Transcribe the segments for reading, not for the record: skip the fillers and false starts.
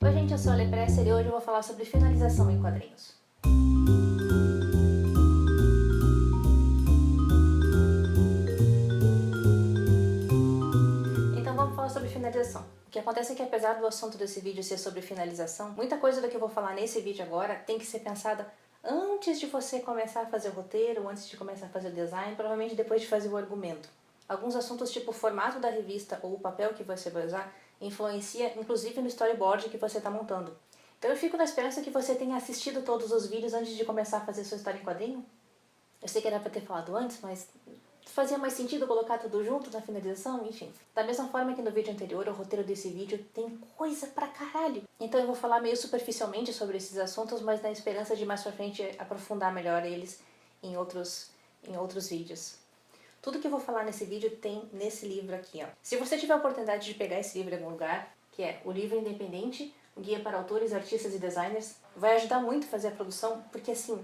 Oi gente, eu sou a Lepresser e hoje eu vou falar sobre finalização em quadrinhos. Então vamos falar sobre finalização. O que acontece é que apesar do assunto desse vídeo ser sobre finalização, muita coisa do que eu vou falar nesse vídeo agora tem que ser pensada antes de você começar a fazer o roteiro, antes de começar a fazer o design, provavelmente depois de fazer o argumento. Alguns assuntos tipo o formato da revista ou o papel que você vai usar influencia inclusive no storyboard que você está montando. Então eu fico na esperança que você tenha assistido todos os vídeos antes de começar a fazer sua história em quadrinho. Eu sei que era para ter falado antes, mas fazia mais sentido colocar tudo junto na finalização, enfim. Da mesma forma que no vídeo anterior, o roteiro desse vídeo tem coisa pra caralho. Então eu vou falar meio superficialmente sobre esses assuntos, mas na esperança de mais pra frente aprofundar melhor eles em outros vídeos. Tudo que eu vou falar nesse vídeo tem nesse livro aqui, ó. Se você tiver a oportunidade de pegar esse livro em algum lugar, que é O Livro Independente, um guia para autores, artistas e designers, vai ajudar muito a fazer a produção, porque assim,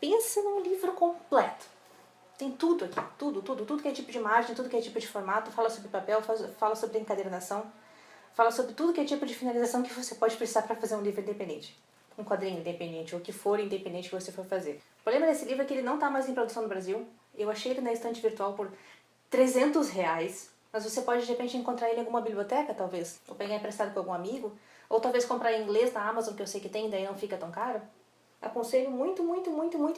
pensa num livro completo. Tem tudo aqui, tudo que é tipo de imagem, tudo que é tipo de formato, fala sobre papel, fala sobre encadernação, fala sobre tudo que é tipo de finalização que você pode precisar para fazer um livro independente. Um quadrinho independente, ou o que for independente que você for fazer. O problema desse livro é que ele não está mais em produção no Brasil. Eu achei ele na estante virtual por R$300, mas você pode de repente encontrar ele em alguma biblioteca, talvez, ou pegar emprestado com algum amigo, ou talvez comprar em inglês na Amazon, que eu sei que tem, daí não fica tão caro. Aconselho muito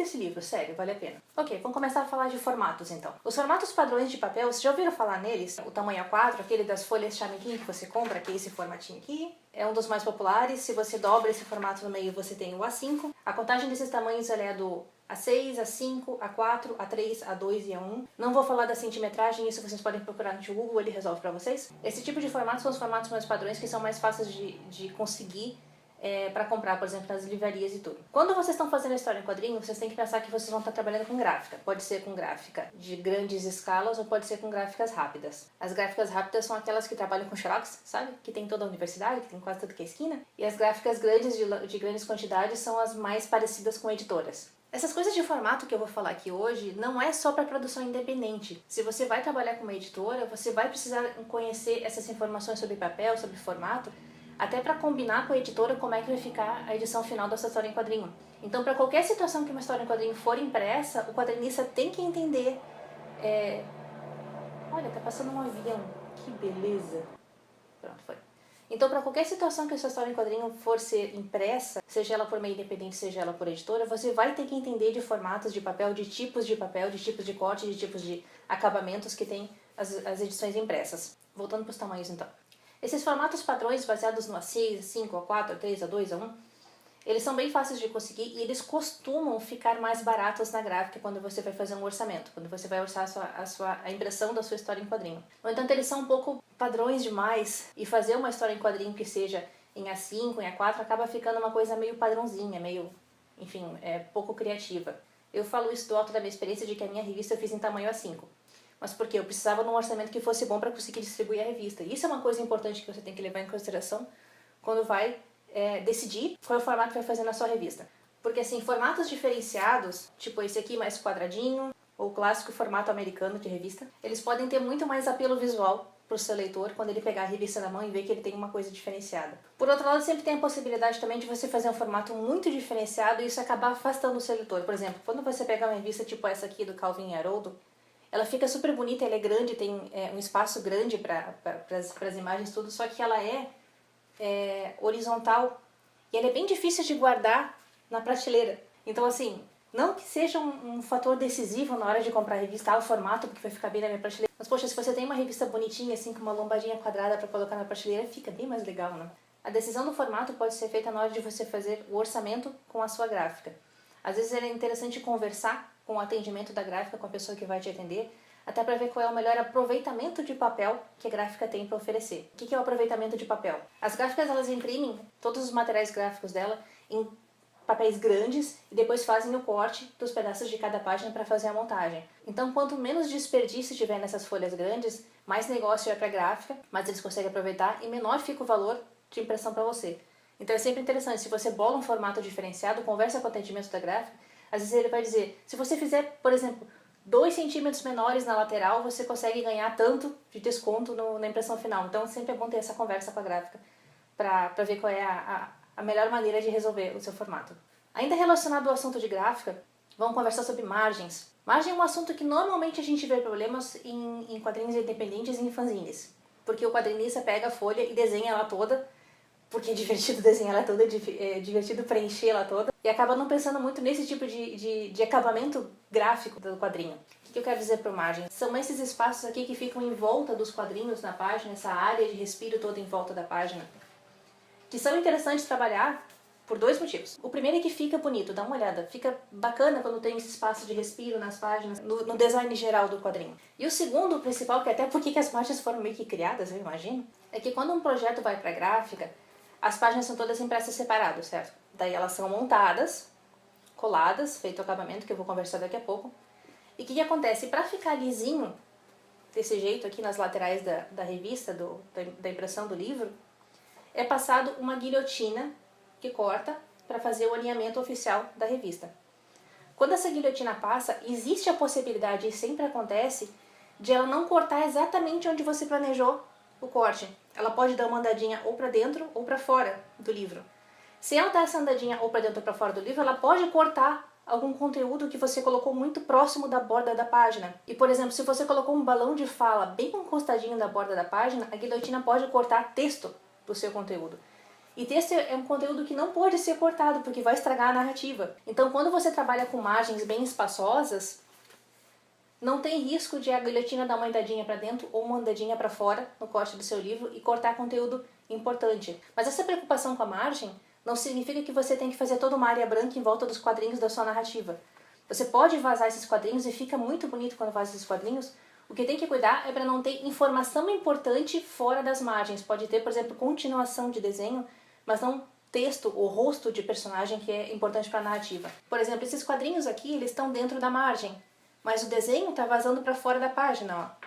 esse livro, sério, vale a pena. Ok, vamos começar a falar de formatos então. Os formatos padrões de papel, vocês já ouviram falar neles? O tamanho A4, aquele das folhas chamequim que você compra, que é esse formatinho aqui, é um dos mais populares. Se você dobra esse formato no meio, você tem o A5. A contagem desses tamanhos ela é do A6, A5, A4, A3, A2 e A1. Não vou falar da centimetragem, isso vocês podem procurar no Google, ele resolve pra vocês. Esse tipo de formato são os formatos mais padrões, que são mais fáceis de conseguir para comprar, por exemplo, nas livrarias e tudo. Quando vocês estão fazendo a história em quadrinho, vocês têm que pensar que vocês vão estar trabalhando com gráfica. Pode ser com gráfica de grandes escalas ou pode ser com gráficas rápidas. As gráficas rápidas são aquelas que trabalham com xerox, sabe? Que tem toda a universidade, que tem quase tudo que é esquina. E as gráficas grandes, de grandes quantidades, são as mais parecidas com editoras. Essas coisas de formato que eu vou falar aqui hoje não é só para produção independente. Se você vai trabalhar com uma editora, você vai precisar conhecer essas informações sobre papel, sobre formato, até para combinar com a editora como é que vai ficar a edição final dessa história em quadrinho. Então, para qualquer situação que uma história em quadrinho for impressa, o quadrinista tem que entender... Olha, tá passando um avião. Que beleza. Pronto, foi. Então, para qualquer situação que essa história em quadrinho for ser impressa, seja ela por meio independente, seja ela por editora, você vai ter que entender de formatos de papel, de tipos de corte, de tipos de acabamentos que tem as edições impressas. Voltando para os tamanhos, então. Esses formatos padrões baseados no A6, A5, A4, A3, A2, A1, eles são bem fáceis de conseguir e eles costumam ficar mais baratos na gráfica quando você vai fazer um orçamento, quando você vai orçar a impressão da sua história em quadrinho. No entanto, eles são um pouco padrões demais e fazer uma história em quadrinho que seja em A5, em A4, acaba ficando uma coisa meio padrãozinha, meio, enfim, pouco criativa. Eu falo isso do alto da minha experiência de que a minha revista eu fiz em tamanho A5. Mas porque eu precisava de um orçamento que fosse bom para conseguir distribuir a revista. Isso é uma coisa importante que você tem que levar em consideração quando vai decidir qual é o formato que vai fazer na sua revista. Porque assim, formatos diferenciados, tipo esse aqui mais quadradinho, ou o clássico formato americano de revista, eles podem ter muito mais apelo visual para o seu leitor quando ele pegar a revista na mão e ver que ele tem uma coisa diferenciada. Por outro lado, sempre tem a possibilidade também de você fazer um formato muito diferenciado e isso acabar afastando o seu leitor. Por exemplo, quando você pegar uma revista tipo essa aqui do Calvin e Haroldo, ela fica super bonita, ela é grande, tem um espaço grande para as imagens tudo, só que ela é horizontal e ela é bem difícil de guardar na prateleira. Então assim, não que seja um fator decisivo na hora de comprar a revista, o formato, porque vai ficar bem na minha prateleira. Mas poxa, se você tem uma revista bonitinha assim, com uma lombadinha quadrada para colocar na prateleira, fica bem mais legal, né? A decisão do formato pode ser feita na hora de você fazer o orçamento com a sua gráfica. Às vezes é interessante conversar com o atendimento da gráfica, com a pessoa que vai te atender, até para ver qual é o melhor aproveitamento de papel que a gráfica tem para oferecer. O que é o aproveitamento de papel? As gráficas elas imprimem todos os materiais gráficos dela em papéis grandes e depois fazem o corte dos pedaços de cada página para fazer a montagem. Então, quanto menos desperdício tiver nessas folhas grandes, mais negócio é para a gráfica, mais eles conseguem aproveitar e menor fica o valor de impressão para você. Então é sempre interessante, se você bola um formato diferenciado, conversa com o atendimento da gráfica, às vezes ele vai dizer, se você fizer, por exemplo, 2 centímetros menores na lateral, você consegue ganhar tanto de desconto na impressão final. Então sempre é bom ter essa conversa com a gráfica para ver qual é a melhor maneira de resolver o seu formato. Ainda relacionado ao assunto de gráfica, vamos conversar sobre margens. Margem é um assunto que normalmente a gente vê problemas em quadrinhos independentes e em fanzines. Porque o quadrinista pega a folha e desenha ela toda, porque é divertido desenhar ela toda, é divertido preencher ela toda, e acaba não pensando muito nesse tipo de acabamento gráfico do quadrinho. O que eu quero dizer por margem? São esses espaços aqui que ficam em volta dos quadrinhos na página, essa área de respiro toda em volta da página, que são interessantes de trabalhar por dois motivos. O primeiro é que fica bonito, dá uma olhada. Fica bacana quando tem esse espaço de respiro nas páginas, no design geral do quadrinho. E o segundo, o principal, que até porque as páginas foram meio que criadas, eu imagino, é que quando um projeto vai para gráfica, as páginas são todas impressas separadas, certo? Daí elas são montadas, coladas, feito o acabamento, que eu vou conversar daqui a pouco. E o que acontece? Para ficar lisinho, desse jeito aqui nas laterais da revista, da impressão do livro, é passado uma guilhotina que corta para fazer o alinhamento oficial da revista. Quando essa guilhotina passa, existe a possibilidade, e sempre acontece, de ela não cortar exatamente onde você planejou o corte. Ela pode dar uma andadinha ou para dentro ou para fora do livro. Se ela dar essa andadinha ou para dentro ou para fora do livro, ela pode cortar algum conteúdo que você colocou muito próximo da borda da página. E, por exemplo, se você colocou um balão de fala bem encostadinho da borda da página, a guilhotina pode cortar texto do seu conteúdo. E texto é um conteúdo que não pode ser cortado, porque vai estragar a narrativa. Então, quando você trabalha com margens bem espaçosas, não tem risco de a guilhotina dar uma andadinha para dentro ou uma andadinha para fora no corte do seu livro e cortar conteúdo importante. Mas essa preocupação com a margem não significa que você tem que fazer toda uma área branca em volta dos quadrinhos da sua narrativa. Você pode vazar esses quadrinhos e fica muito bonito quando vaza esses quadrinhos. O que tem que cuidar é para não ter informação importante fora das margens. Pode ter, por exemplo, continuação de desenho, mas não texto ou rosto de personagem que é importante para a narrativa. Por exemplo, esses quadrinhos aqui, eles estão dentro da margem, mas o desenho está vazando para fora da página, ó.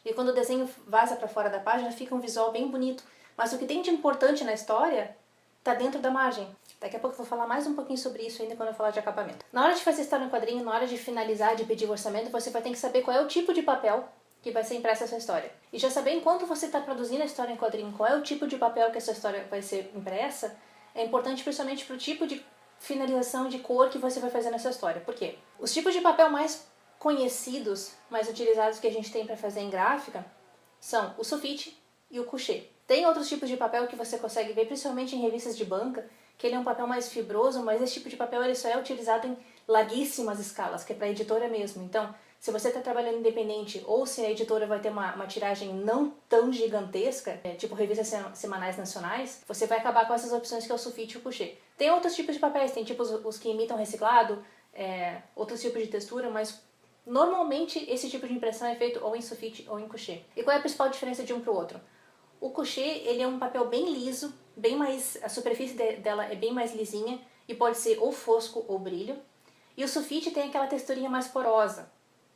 E quando o desenho vaza para fora da página, fica um visual bem bonito. Mas o que tem de importante na história está dentro da margem. Daqui a pouco eu vou falar mais um pouquinho sobre isso ainda quando eu falar de acabamento. Na hora de fazer história em quadrinho, na hora de finalizar, de pedir o orçamento, você vai ter que saber qual é o tipo de papel que vai ser impressa essa história. E já saber enquanto você está produzindo a história em quadrinho, qual é o tipo de papel que essa história vai ser impressa, é importante principalmente para o tipo de finalização de cor que você vai fazer nessa história. Por quê? Os tipos de papel mais conhecidos, mais utilizados que a gente tem para fazer em gráfica são o sulfite e o couché. Tem outros tipos de papel que você consegue ver, principalmente em revistas de banca, que ele é um papel mais fibroso, mas esse tipo de papel ele só é utilizado em larguíssimas escalas, que é para editora mesmo. Então, se você está trabalhando independente ou se a editora vai ter uma tiragem não tão gigantesca, tipo revistas semanais nacionais, você vai acabar com essas opções que é o sulfite e o couché. Tem outros tipos de papéis, tem tipos os que imitam reciclado, outros tipos de textura, mas normalmente esse tipo de impressão é feito ou em sulfite ou em couché. E qual é a principal diferença de um para o outro? O couché, ele é um papel bem liso, a superfície dela é bem mais lisinha e pode ser ou fosco ou brilho. E o sulfite tem aquela texturinha mais porosa.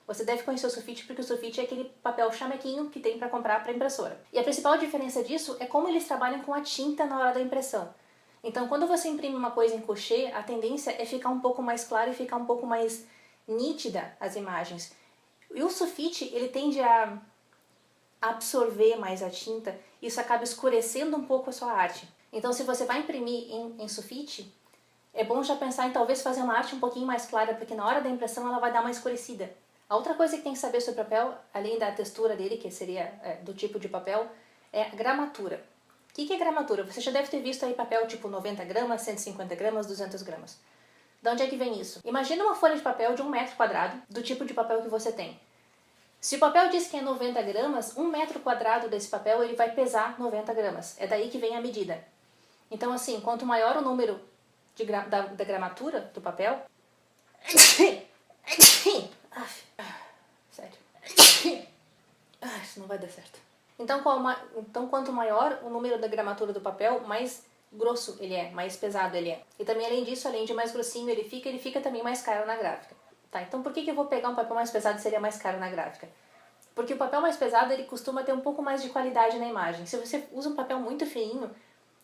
Você deve conhecer o sulfite porque o sulfite é aquele papel chamequinho que tem para comprar para impressora. E a principal diferença disso é como eles trabalham com a tinta na hora da impressão. Então, quando você imprime uma coisa em couché, a tendência é ficar um pouco mais claro e ficar um pouco mais nítida as imagens. E o sulfite, ele tende a absorver mais a tinta, isso acaba escurecendo um pouco a sua arte. Então, se você vai imprimir em sulfite, é bom já pensar em talvez fazer uma arte um pouquinho mais clara, porque na hora da impressão ela vai dar uma escurecida. A outra coisa que tem que saber sobre o papel, além da textura dele, que seria do tipo de papel, é a gramatura. O que é gramatura? Você já deve ter visto aí papel tipo 90 gramas, 150 gramas, 200 gramas. De onde é que vem isso? Imagina uma folha de papel de 1 metro quadrado, do tipo de papel que você tem. Se o papel diz que é 90 gramas, 1 metro quadrado desse papel ele vai pesar 90 gramas. É daí que vem a medida. Então, assim, quanto maior o número da gramatura do papel... Sério. Isso não vai dar certo. Então, quanto maior o número da gramatura do papel, mais grosso ele é, mais pesado ele é. E também, além disso, além de mais grossinho ele fica também mais caro na gráfica. Tá, então por que eu vou pegar um papel mais pesado e seria mais caro na gráfica? Porque o papel mais pesado ele costuma ter um pouco mais de qualidade na imagem. Se você usa um papel muito fininho,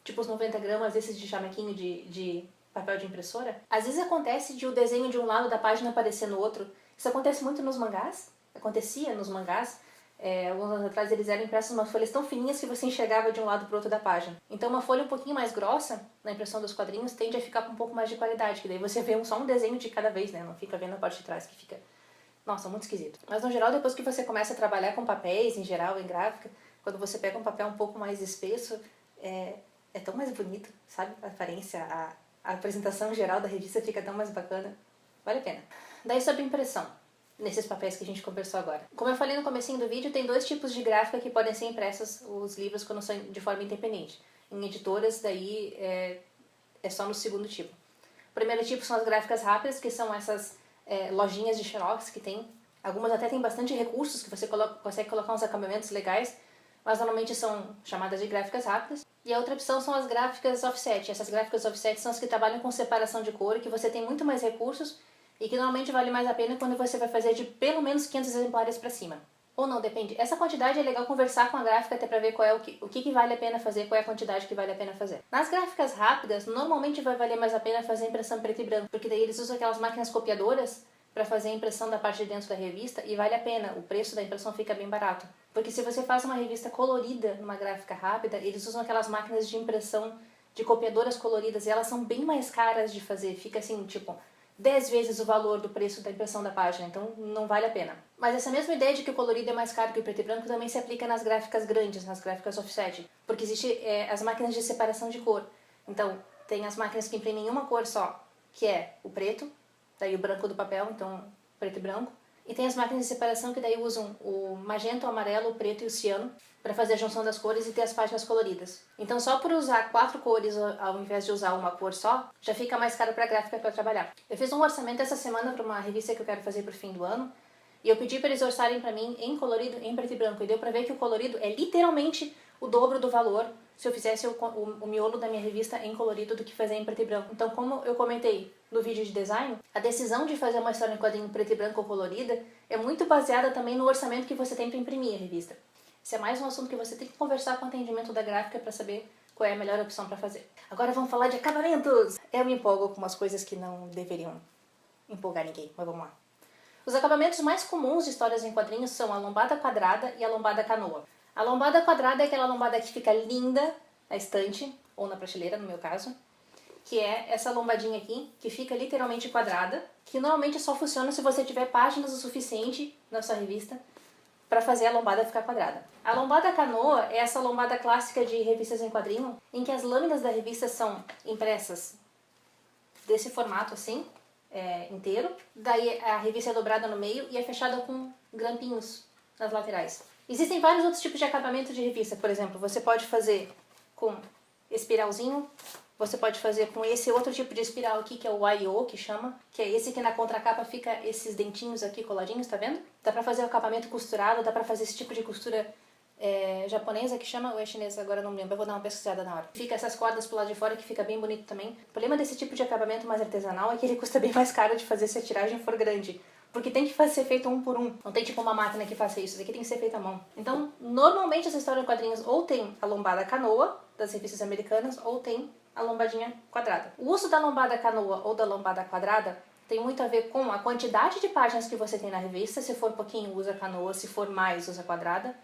tipo os 90 gramas desses de chamequinho de papel de impressora, às vezes acontece de o desenho de um lado da página aparecer no outro. Isso acontece muito nos mangás, acontecia nos mangás, Alguns anos atrás eles eram impressos umas folhas tão fininhas que você enxergava de um lado para o outro da página. Então uma folha um pouquinho mais grossa, na impressão dos quadrinhos, tende a ficar com um pouco mais de qualidade, que daí você vê só um desenho de cada vez, né? Não fica vendo a parte de trás, que fica, nossa, muito esquisito. Mas no geral, depois que você começa a trabalhar com papéis, em geral, em gráfica, quando você pega um papel um pouco mais espesso, é tão mais bonito, sabe? A aparência, a apresentação geral da revista fica tão mais bacana. Vale a pena. Daí sobre impressão, nesses papéis que a gente conversou agora. Como eu falei no comecinho do vídeo, tem 2 tipos de gráfica que podem ser impressos os livros quando são de forma independente. Em editoras, daí é só no segundo tipo. O primeiro tipo são as gráficas rápidas, que são essas lojinhas de xerox que tem. Algumas até tem bastante recursos, que você consegue colocar uns acabamentos legais, mas normalmente são chamadas de gráficas rápidas. E a outra opção são as gráficas offset. Essas gráficas offset são as que trabalham com separação de cor, que você tem muito mais recursos e que normalmente vale mais a pena quando você vai fazer de pelo menos 500 exemplares para cima. Ou não, depende. Essa quantidade é legal conversar com a gráfica até para ver qual é o que vale a pena fazer, qual é a quantidade que vale a pena fazer. Nas gráficas rápidas, normalmente vai valer mais a pena fazer impressão preto e branco, porque daí eles usam aquelas máquinas copiadoras para fazer a impressão da parte de dentro da revista e vale a pena, o preço da impressão fica bem barato. Porque se você faz uma revista colorida numa gráfica rápida, eles usam aquelas máquinas de impressão de copiadoras coloridas e elas são bem mais caras de fazer, fica assim, tipo, 10 vezes o valor do preço da impressão da página, então não vale a pena. Mas essa mesma ideia de que o colorido é mais caro que o preto e branco também se aplica nas gráficas grandes, nas gráficas offset, porque existe as máquinas de separação de cor. Então, tem as máquinas que imprimem uma cor só, que é o preto, daí o branco do papel, então preto e branco. E tem as máquinas de separação que daí usam o magenta, o amarelo, o preto e o ciano para fazer a junção das cores e ter as páginas coloridas. Então só por usar 4 cores ao invés de usar uma cor só, já fica mais caro para a gráfica para trabalhar. Eu fiz um orçamento essa semana para uma revista que eu quero fazer para o fim do ano e eu pedi para eles orçarem para mim em colorido, em preto e branco. E deu para ver que o colorido é literalmente o dobro do valor se eu fizesse o miolo da minha revista em colorido do que fazer em preto e branco. Então, como eu comentei no vídeo de design, a decisão de fazer uma história em quadrinho preto e branco ou colorida é muito baseada também no orçamento que você tem para imprimir a revista. Esse é mais um assunto que você tem que conversar com o atendimento da gráfica para saber qual é a melhor opção para fazer. Agora vamos falar de acabamentos! Eu me empolgo com umas coisas que não deveriam empolgar ninguém, mas vamos lá. Os acabamentos mais comuns de histórias em quadrinhos são a lombada quadrada e a lombada canoa. A lombada quadrada é aquela lombada que fica linda na estante, ou na prateleira, no meu caso, que é essa lombadinha aqui, que fica literalmente quadrada, que normalmente só funciona se você tiver páginas o suficiente na sua revista para fazer a lombada ficar quadrada. A lombada canoa é essa lombada clássica de revistas em quadrinho, em que as lâminas da revista são impressas desse formato assim, inteiro, daí a revista é dobrada no meio e é fechada com grampinhos nas laterais. Existem vários outros tipos de acabamento de revista, por exemplo, você pode fazer com espiralzinho, você pode fazer com esse outro tipo de espiral aqui, que é o I/O, que chama, que é esse que na contracapa fica esses dentinhos aqui coladinhos, tá vendo? Dá pra fazer o acabamento costurado, dá pra fazer esse tipo de costura japonesa que chama, ou é chinesa, agora não me lembro, eu vou dar uma pesquisada na hora. Fica essas cordas pro lado de fora que fica bem bonito também. O problema desse tipo de acabamento mais artesanal é que ele custa bem mais caro de fazer se a tiragem for grande. Porque tem que ser feito um por um. Não tem tipo uma máquina que faça isso. Isso aqui tem que ser feito à mão. Então, normalmente essa história de quadrinhos ou tem a lombada canoa, das revistas americanas, ou tem a lombadinha quadrada. O uso da lombada canoa ou da lombada quadrada tem muito a ver com a quantidade de páginas que você tem na revista. Se for pouquinho, usa canoa. Se for mais, usa quadrada.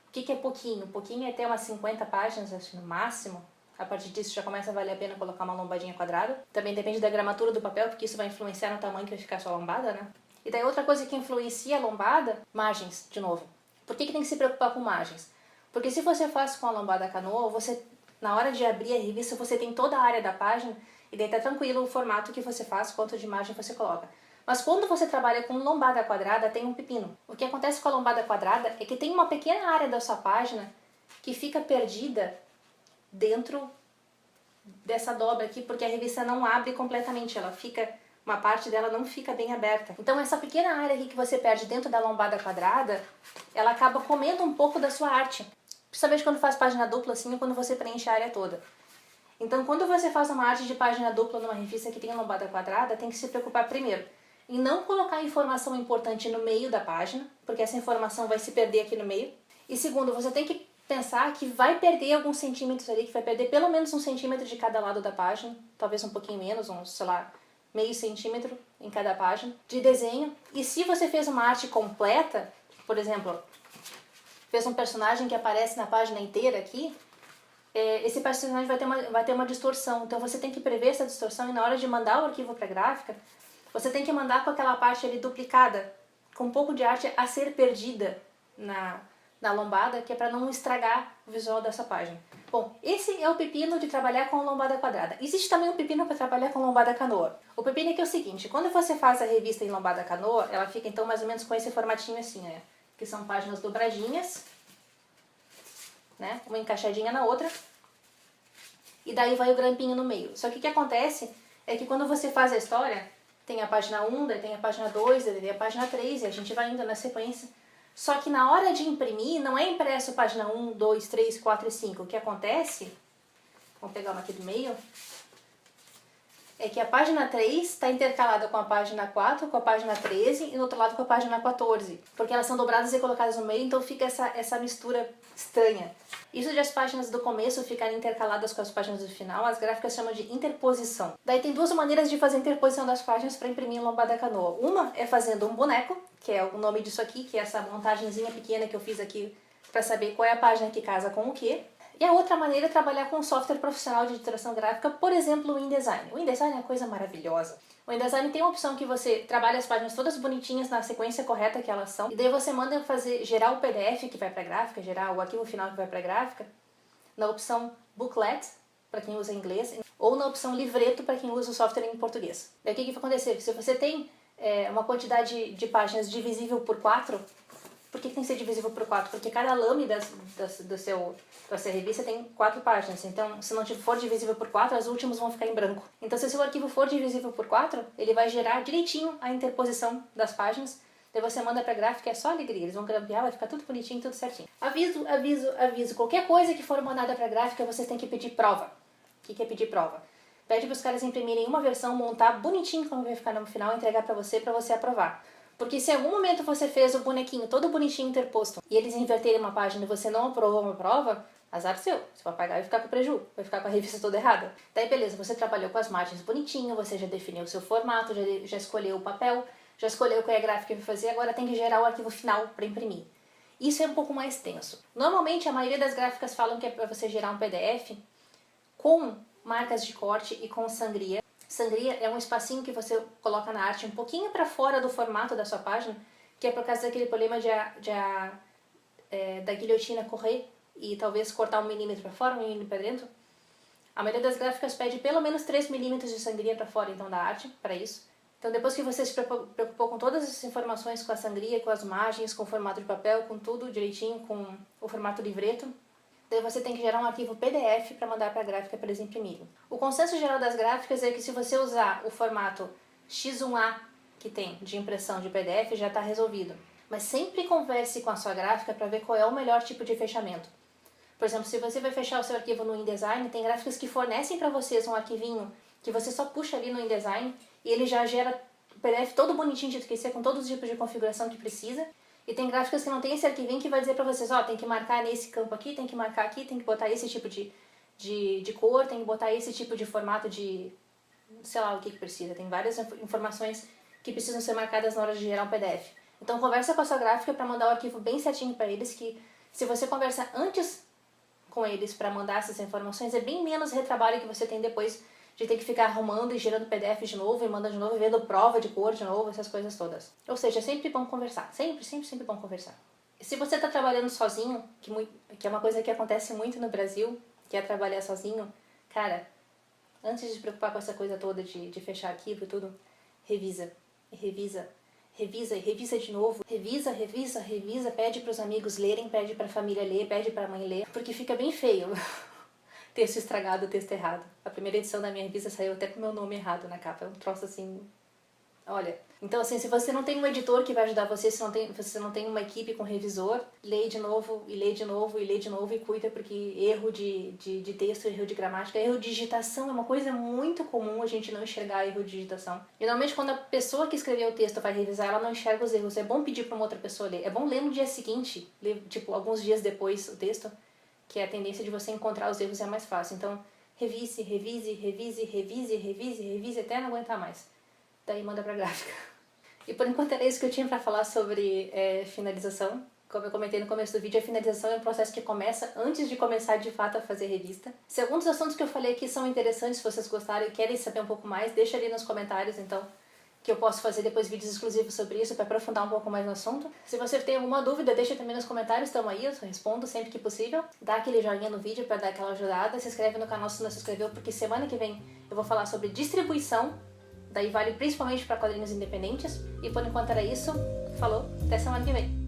O que é pouquinho? Pouquinho é ter umas 50 páginas, acho, no máximo. A partir disso já começa a valer a pena colocar uma lombadinha quadrada. Também depende da gramatura do papel, porque isso vai influenciar no tamanho que vai ficar a sua lombada, né? E daí outra coisa que influencia a lombada, margens, de novo. Por que tem que se preocupar com margens? Porque se você faz com a lombada canoa, você, na hora de abrir a revista, você tem toda a área da página e daí tá tranquilo o formato que você faz, quanto de margem você coloca. Mas quando você trabalha com lombada quadrada, tem um pepino. O que acontece com a lombada quadrada é que tem uma pequena área da sua página que fica perdida dentro dessa dobra aqui, porque a revista não abre completamente, uma parte dela não fica bem aberta. Então essa pequena área aqui que você perde dentro da lombada quadrada, ela acaba comendo um pouco da sua arte. Principalmente quando faz página dupla assim, ou quando você preenche a área toda. Então quando você faz uma arte de página dupla numa revista que tem lombada quadrada, tem que se preocupar primeiro em não colocar informação importante no meio da página, porque essa informação vai se perder aqui no meio. E segundo, você tem que pensar que vai perder alguns centímetros ali, que vai perder pelo menos 1 centímetro de cada lado da página, talvez um pouquinho menos, sei lá, meio centímetro em cada página de desenho. E se você fez uma arte completa, por exemplo, fez um personagem que aparece na página inteira aqui, esse personagem vai ter uma distorção. Então você tem que prever essa distorção e na hora de mandar o arquivo para a gráfica, você tem que mandar com aquela parte ali duplicada, com um pouco de arte a ser perdida na lombada, que é para não estragar o visual dessa página. Bom, esse é o pepino de trabalhar com lombada quadrada. Existe também um pepino para trabalhar com lombada canoa. O pepino é que é o seguinte, quando você faz a revista em lombada canoa, ela fica então mais ou menos com esse formatinho assim, né? Que são páginas dobradinhas, né? Uma encaixadinha na outra, e daí vai o grampinho no meio. Só que o que acontece é que quando você faz a história, tem a página 1, daí tem a página 2, daí tem a página 3, e a gente vai indo na sequência. Só que na hora de imprimir, não é impresso página 1, 2, 3, 4 e 5. O que acontece, vamos pegar uma aqui do meio, é que a página 3 está intercalada com a página 4, com a página 13 e no outro lado com a página 14. Porque elas são dobradas e colocadas no meio, então fica essa mistura estranha. Isso de as páginas do começo ficarem intercaladas com as páginas do final, as gráficas chamam de interposição. Daí tem duas maneiras de fazer a interposição das páginas para imprimir em lombada canoa. Uma é fazendo um boneco, que é o nome disso aqui, que é essa montagenzinha pequena que eu fiz aqui para saber qual é a página que casa com o quê. E a outra maneira é trabalhar com um software profissional de editoração gráfica, por exemplo, o InDesign. O InDesign é uma coisa maravilhosa. O InDesign tem uma opção que você trabalha as páginas todas bonitinhas na sequência correta que elas são, e daí você manda gerar o PDF que vai para a gráfica, gerar o arquivo final que vai para a gráfica, na opção Booklet, para quem usa inglês, ou na opção Livreto, para quem usa o software em português. Daí o que vai acontecer? Se você tem uma quantidade de páginas divisível por 4, por que tem que ser divisível por 4? Porque cada lame da sua revista tem 4 páginas. Então, se não for divisível por 4, as últimas vão ficar em branco. Então, se o seu arquivo for divisível por 4, ele vai gerar direitinho a interposição das páginas. Daí você manda pra gráfica, é só alegria. Eles vão grampear, vai ficar tudo bonitinho, tudo certinho. Aviso, aviso, aviso. Qualquer coisa que for mandada pra gráfica, você tem que pedir prova. O que é pedir prova? Pede para os caras imprimirem uma versão, montar bonitinho como vai ficar no final, entregar pra você aprovar. Porque se em algum momento você fez o bonequinho todo bonitinho interposto e eles inverterem uma página e você não aprovou uma prova, azar seu. Você vai pagar e ficar com prejuízo, vai ficar com a revista toda errada. Daí beleza, você trabalhou com as margens bonitinho, você já definiu o seu formato, já escolheu o papel, já escolheu qual é a gráfica que vai fazer, agora tem que gerar o arquivo final para imprimir. Isso é um pouco mais tenso. Normalmente a maioria das gráficas falam que é para você gerar um PDF com marcas de corte e com sangria. Sangria é um espacinho que você coloca na arte um pouquinho para fora do formato da sua página, que é por causa daquele problema da guilhotina correr e talvez cortar 1 milímetro para fora, 1 milímetro para dentro. A maioria das gráficas pede pelo menos 3 milímetros de sangria para fora então da arte, para isso. Então depois que você se preocupou com todas essas informações, com a sangria, com as margens, com o formato de papel, com tudo direitinho, com o formato livreto, daí você tem que gerar um arquivo PDF para mandar para a gráfica para eles imprimirem. O consenso geral das gráficas é que se você usar o formato X1A que tem de impressão de PDF, já está resolvido. Mas sempre converse com a sua gráfica para ver qual é o melhor tipo de fechamento. Por exemplo, se você vai fechar o seu arquivo no InDesign, tem gráficas que fornecem para vocês um arquivinho que você só puxa ali no InDesign e ele já gera o PDF todo bonitinho de TQC com todos os tipos de configuração que precisa. E tem gráficas que não tem esse arquivinho que vai dizer pra vocês, ó, tem que marcar nesse campo aqui, tem que marcar aqui, tem que botar esse tipo de cor, tem que botar esse tipo de formato de... sei lá o que precisa. Tem várias informações que precisam ser marcadas na hora de gerar um PDF. Então conversa com a sua gráfica para mandar o arquivo bem certinho para eles, que se você conversa antes com eles para mandar essas informações, é bem menos retrabalho que você tem depois de ter que ficar arrumando e gerando PDF de novo, e manda de novo, e vendo prova de cor de novo, essas coisas todas. Ou seja, é sempre bom conversar. Sempre, sempre, sempre bom conversar. Se você está trabalhando sozinho, que é uma coisa que acontece muito no Brasil, que é trabalhar sozinho, cara, antes de se preocupar com essa coisa toda de fechar arquivo e tudo, revisa, revisa, revisa e revisa de novo. Revisa, revisa, revisa, pede para os amigos lerem, pede para a família ler, pede para a mãe ler, porque fica bem feio. Texto estragado, texto errado. A primeira edição da minha revista saiu até com o meu nome errado na capa. É um troço assim... Olha, então assim, se você não tem um editor que vai ajudar você, se você não tem uma equipe com revisor, lê de novo, e lê de novo, e lê de novo, e cuida, porque erro de texto, erro de gramática, erro de digitação é uma coisa muito comum a gente não enxergar erro de digitação. Geralmente quando a pessoa que escreveu o texto vai revisar, ela não enxerga os erros. É bom pedir para uma outra pessoa ler. É bom ler no dia seguinte, ler tipo alguns dias depois o texto, que é a tendência de você encontrar os erros é mais fácil. Então, revise, revise, revise, revise, revise, revise, até não aguentar mais. Daí manda pra gráfica. E por enquanto era isso que eu tinha pra falar sobre finalização. Como eu comentei no começo do vídeo, a finalização é um processo que começa antes de começar de fato a fazer revista. Se alguns dos assuntos que eu falei aqui são interessantes, se vocês gostaram e querem saber um pouco mais, deixa ali nos comentários, então, que eu posso fazer depois vídeos exclusivos sobre isso para aprofundar um pouco mais no assunto. Se você tem alguma dúvida, deixa também nos comentários, estamos aí, eu respondo sempre que possível. Dá aquele joinha no vídeo para dar aquela ajudada, se inscreve no canal se não se inscreveu, porque semana que vem eu vou falar sobre distribuição, daí vale principalmente para quadrinhos independentes. E por enquanto era isso, falou, até semana que vem!